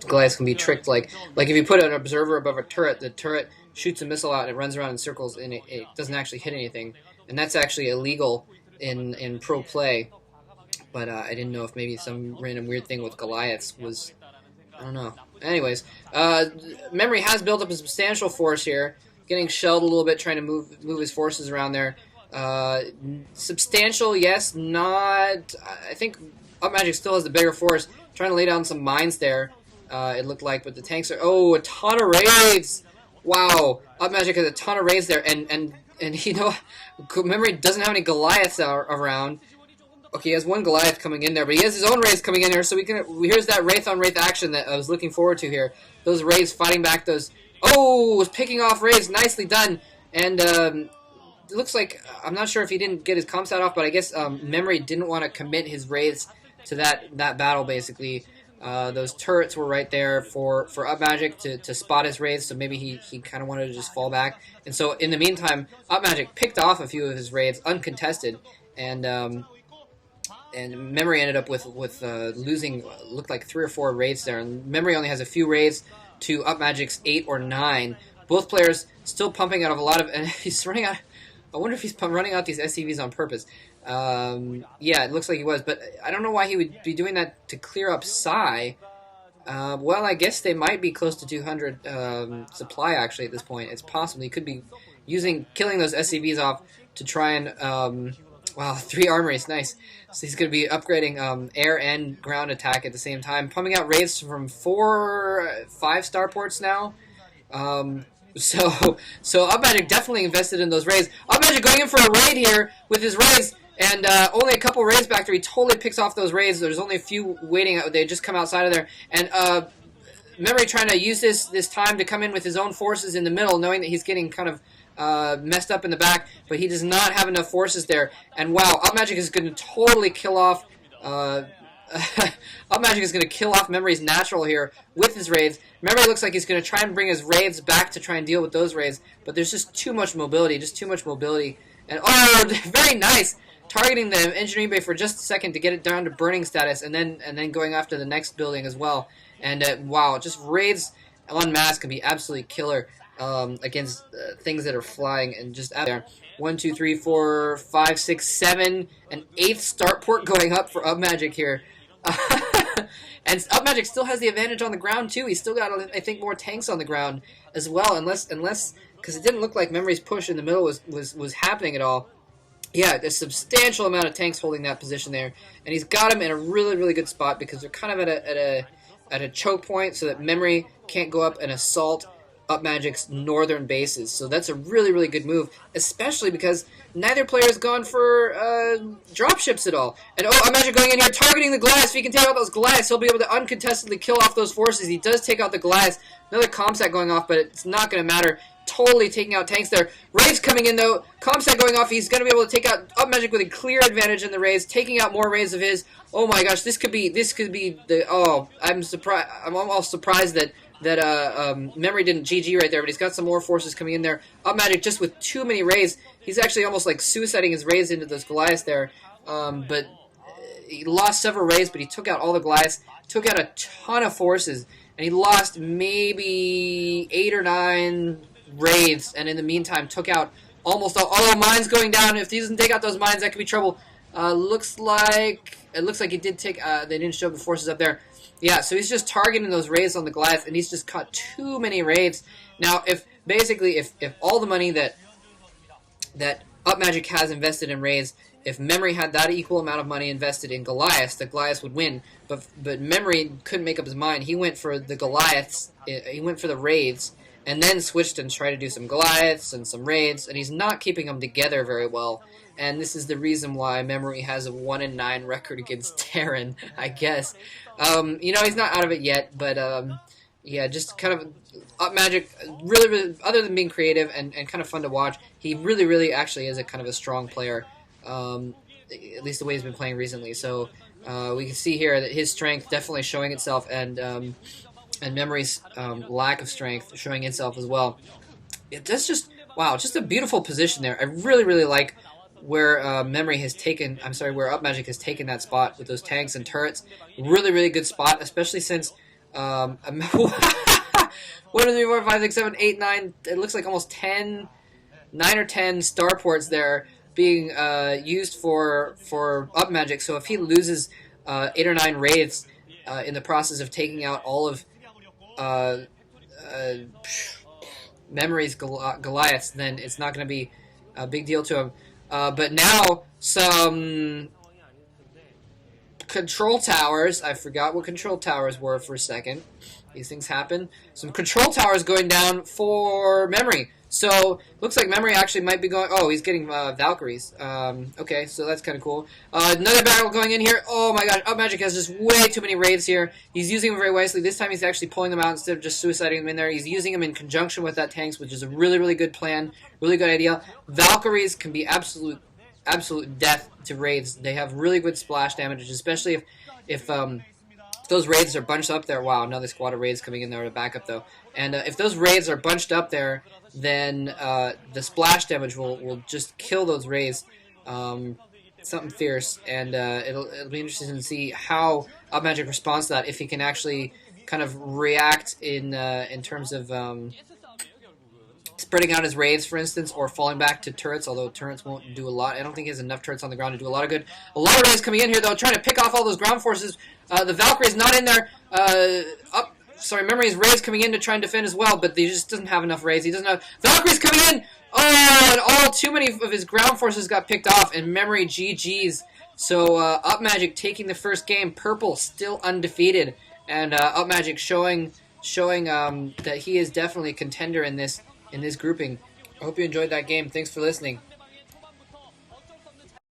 Goliaths can be tricked. Like if you put an observer above a turret, the turret shoots a missile out and it runs around in circles and it doesn't actually hit anything. And that's actually illegal in pro play. But I didn't know if maybe some random weird thing with Goliaths was, I don't know. Anyways, Memory has built up a substantial force here, getting shelled a little bit, trying to move his forces around there. Substantial, yes, not. I think UpMagic still has the bigger force, trying to lay down some mines there. It looked like, but the tanks are. Oh, a ton of raids! Wow, UpMagic has a ton of raids there, and you know, Memory doesn't have any Goliaths around. Okay, he has one Goliath coming in there, but he has his own raids coming in here, so here's that Wraith on Wraith action that I was looking forward to here. Those raids fighting back those. Oh, was picking off raids, nicely done. And it looks like, I'm not sure if he didn't get his comsat off, but I guess Memory didn't want to commit his raids to that battle, basically. Those turrets were right there for UpMagic to spot his raids, so maybe he kind of wanted to just fall back. And so, in the meantime, UpMagic picked off a few of his raids, uncontested, and Memory ended up with losing, looked like 3 or 4 raids there. And Memory only has a few raids to UpMagic's 8 or 9. Both players still pumping out of a lot of, and he's running out. I wonder if he's running out these SCVs on purpose. Yeah, it looks like he was, but I don't know why he would be doing that to clear up Psy. Well, I guess they might be close to 200 supply actually at this point. It's possible he could be killing those SCVs off to try and. Wow, 3 armories, nice. So he's going to be upgrading air and ground attack at the same time. Pumping out raids from 4, 5 starports now. So UpMagic definitely invested in those raids. UpMagic going in for a raid here with his raids, and only a couple raids back there. He totally picks off those raids. There's only a few waiting. They just come outside of there. And Memory trying to use this time to come in with his own forces in the middle, knowing that he's getting kind of messed up in the back, but he does not have enough forces there. And wow, UpMagic is going to totally kill off. UpMagic is going to kill off Memory's natural here with his raids. Memory looks like he's going to try and bring his raids back to try and deal with those raids, but there's just too much mobility, And oh, very nice, targeting the engineering bay for just a second to get it down to burning status, and then going after the next building as well. And wow, just raids en masse can be absolutely killer. Against things that are flying and just out there. 1, 2, 3, 4, 5, 6, 7, an 8th start port going up for UpMagic here. And UpMagic still has the advantage on the ground too. He's still got, I think, more tanks on the ground as well, unless because it didn't look like Memory's push in the middle was happening at all. Yeah, there's a substantial amount of tanks holding that position there, and he's got him in a really, really good spot because they're kind of at a choke point, so that Memory can't go up and assault UpMagic's northern bases. So that's a really, really good move, especially because neither player has gone for dropships at all. And oh, UpMagic going in here, targeting the Goliaths. If he can take out those Goliaths, he'll be able to uncontestedly kill off those forces. He does take out the Goliaths. Another comsat going off, but it's not going to matter. Totally taking out tanks there. Raids coming in, though. Comsat going off. He's going to be able to take out UpMagic with a clear advantage in the raids, taking out more raids of his. Oh my gosh, this could be the. Oh, I'm surprised. I'm almost surprised that Memory didn't GG right there, but he's got some more forces coming in there. UpMagic just with too many raids. He's actually almost like suiciding his raids into those Goliaths there. But he lost several raids, but he took out all the Goliaths, took out a ton of forces, and he lost maybe 8 or 9 raids, and in the meantime took out almost all the mines going down. If he doesn't take out those mines, that could be trouble. Looks like he did take. They didn't show the forces up there. Yeah, so he's just targeting those raids on the Goliath, and he's just caught too many raids. Now, if all the money that UpMagic has invested in raids, if Memory had that equal amount of money invested in Goliaths, the Goliaths would win. But Memory couldn't make up his mind. He went for the Goliaths. He went for the raids, and then switched and tried to do some Goliaths and some raids, and he's not keeping them together very well. And this is the reason why Memory has a 1-9 record against Terran, I guess. You know, he's not out of it yet, but yeah, just kind of UpMagic, really, really, other than being creative and kind of fun to watch, he really, really actually is a kind of a strong player, at least the way he's been playing recently. So we can see here that his strength definitely showing itself, and Memory's lack of strength showing itself as well. That's just, wow, just a beautiful position there. I really, really like where where UpMagic has taken that spot with those tanks and turrets. Really, really good spot, especially since 1, 2, 3, 4, 5, 6, 7, 8, 9. It looks like almost 9 or 10 starports there being used for UpMagic. So if he loses 8 or 9 wraiths in the process of taking out all of Memory's Goliaths, then it's not going to be a big deal to him. But now some control towers. I forgot what control towers were for a second. These things happen. Some control towers going down for Memory. So, looks like Memory actually might be going... Oh, he's getting Valkyries. Okay, so that's kind of cool. Another battle going in here. Oh my god, UpMagic has just way too many wraiths here. He's using them very wisely. This time he's actually pulling them out instead of just suiciding them in there. He's using them in conjunction with that tanks, which is a really, really good plan. Really good idea. Valkyries can be absolute death to wraiths. They have really good splash damage, especially if those wraiths are bunched up there. Wow, another squad of wraiths coming in there to back up, though. And if those wraiths are bunched up there, then the splash damage will just kill those wraiths. Something fierce. And it'll be interesting to see how UpMagic responds to that, if he can actually kind of react in terms of spreading out his wraiths, for instance, or falling back to turrets, although turrets won't do a lot. I don't think he has enough turrets on the ground to do a lot of good. A lot of wraiths coming in here, though, trying to pick off all those ground forces. The Valkyrie is not in there. Memory's wraiths coming in to try and defend as well, but he just doesn't have enough wraiths. He doesn't have... Valkyrie's coming in! Oh, and too many of his ground forces got picked off, and Memory GG's. So, UpMagic taking the first game. Purple still undefeated, and UpMagic showing that he is definitely a contender in this grouping. I hope you enjoyed that game. Thanks for listening.